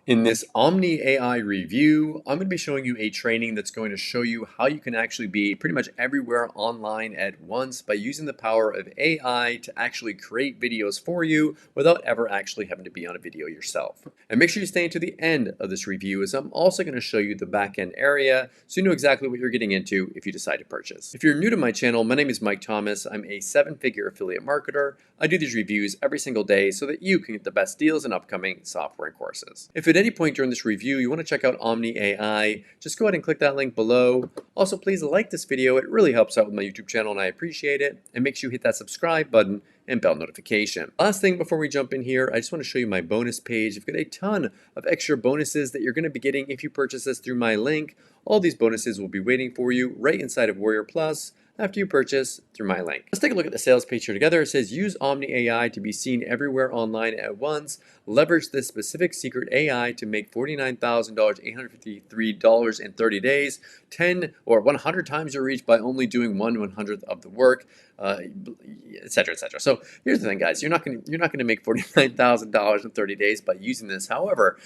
In this Omni AI review, I'm going to be showing you a training that's going to show you how you can actually be pretty much everywhere online at once by using the power of AI to actually create videos for you without ever actually having to be on a video yourself. And make sure you stay to the end of this review, as I'm also going to show you the back-end area so you know exactly what you're getting into if you decide to purchase. If you're new to my channel, my name is Mike Thomas. I'm a 7-figure affiliate marketer. I do these reviews every single day so that you can get the best deals in upcoming software and courses. If at any point during this review you want to check out Omni AI, just go ahead and click that link below. Also, please like this video. It really helps out with my YouTube channel and I appreciate it. And make sure you hit that subscribe button and bell notification. Last thing before we jump in here, I just want to show you my bonus page. I've got a ton of extra bonuses that you're going to be getting if you purchase this through my link. All these bonuses will be waiting for you right inside of Warrior Plus after you purchase through my link. Let's take a look at the sales page here together. It says use Omni AI to be seen everywhere online at once. Leverage this specific secret AI to make $49,853 in 30 days, 10 or 100 times your reach by only doing 1/100th of the work, etc., etc. So here's the thing, guys. You're not going to make $49,000 in 30 days by using this. However,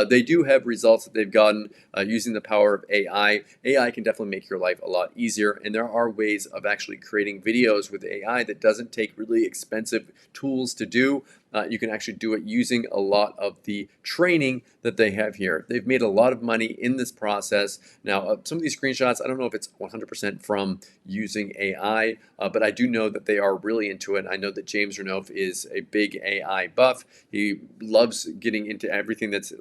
they do have results that they've gotten using the power of AI. AI can definitely make your life a lot easier, and there are ways of actually creating videos with AI that doesn't take really expensive tools to do. You can actually do it using a lot of the training that they have here. They've made a lot of money in this process. Now, some of these screenshots, I don't know if it's 100% from using AI, but I do know that they are really into it. I know that James Renouf is a big AI buff. He loves getting into everything that's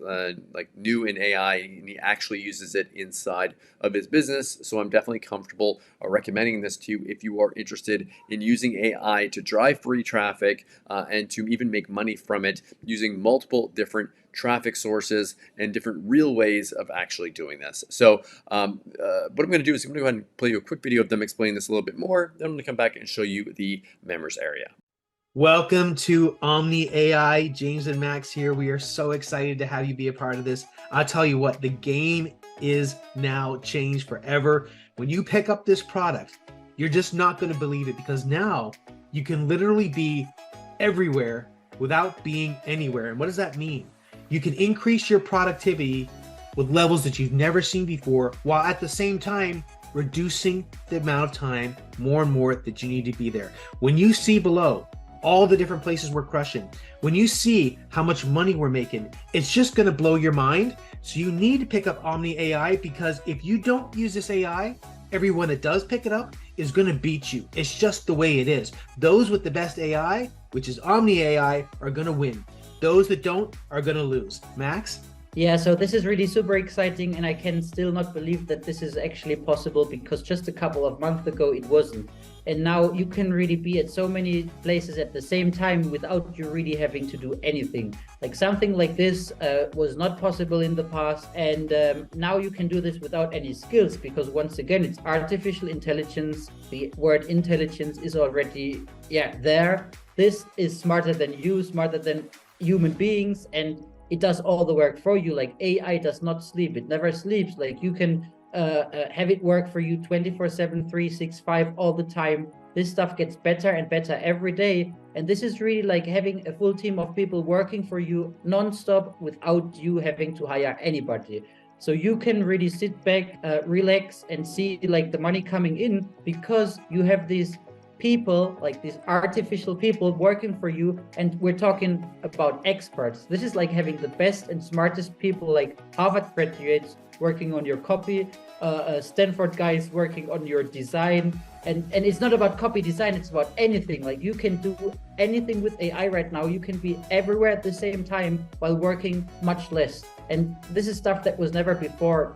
like new in AI, and he actually uses it inside of his business. So I'm definitely comfortable recommending this to you if you are interested in using AI to drive free traffic and to even make money from it using multiple different traffic sources and different real ways of actually doing this. So what I'm going to do is I'm going to go ahead and play you a quick video of them explaining this a little bit more. Then I'm going to come back and show you the members area. Welcome to Omni AI. James and Max here. We are so excited to have you be a part of this. I'll tell you what, the game is now changed forever. When you pick up this product, you're just not going to believe it, because now you can literally be everywhere without being anywhere. And what does that mean? You can increase your productivity with levels that you've never seen before, while at the same time reducing the amount of time more and more that you need to be there. When you see below all the different places we're crushing, when you see how much money we're making, it's just going to blow your mind. So you need to pick up Omni AI, because if you don't use this AI, everyone that does pick it up is going to beat you. It's just the way it is. Those with the best AI, which is Omni AI, are going to win. Those that don't are going to lose. Max? Yeah, so this is really super exciting, and I can still not believe that this is actually possible, because just a couple of months ago it wasn't. And now you can really be at so many places at the same time without you really having to do anything. Like something like this was not possible in the past, and now you can do this without any skills, because once again, it's artificial intelligence. The word intelligence is already there. This is smarter than you, smarter than human beings, and it does all the work for you. Like AI does not sleep. It never sleeps. Like you can have it work for you 24/7, 365 all the time. This stuff gets better and better every day. And this is really like having a full team of people working for you non-stop without you having to hire anybody. So you can really sit back, relax, and see like the money coming in, because you have these people, like these artificial people working for you. And we're talking about experts. This is like having the best and smartest people, like Harvard graduates working on your copy, Stanford guys working on your design. And it's not about copy design, it's about anything. Like you can do anything with AI right now. You can be everywhere at the same time while working much less. And this is stuff that was never before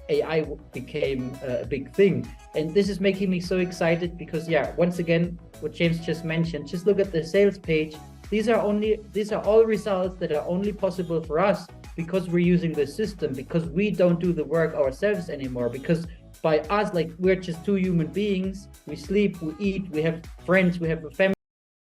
AI became a big thing. And this is making me so excited, because once again, what James just mentioned, just look at the sales page. These are all results that are only possible for us because we're using the system, because we don't do the work ourselves anymore. Because by us, like, we're just two human beings. We sleep, we eat, we have friends, we have a family.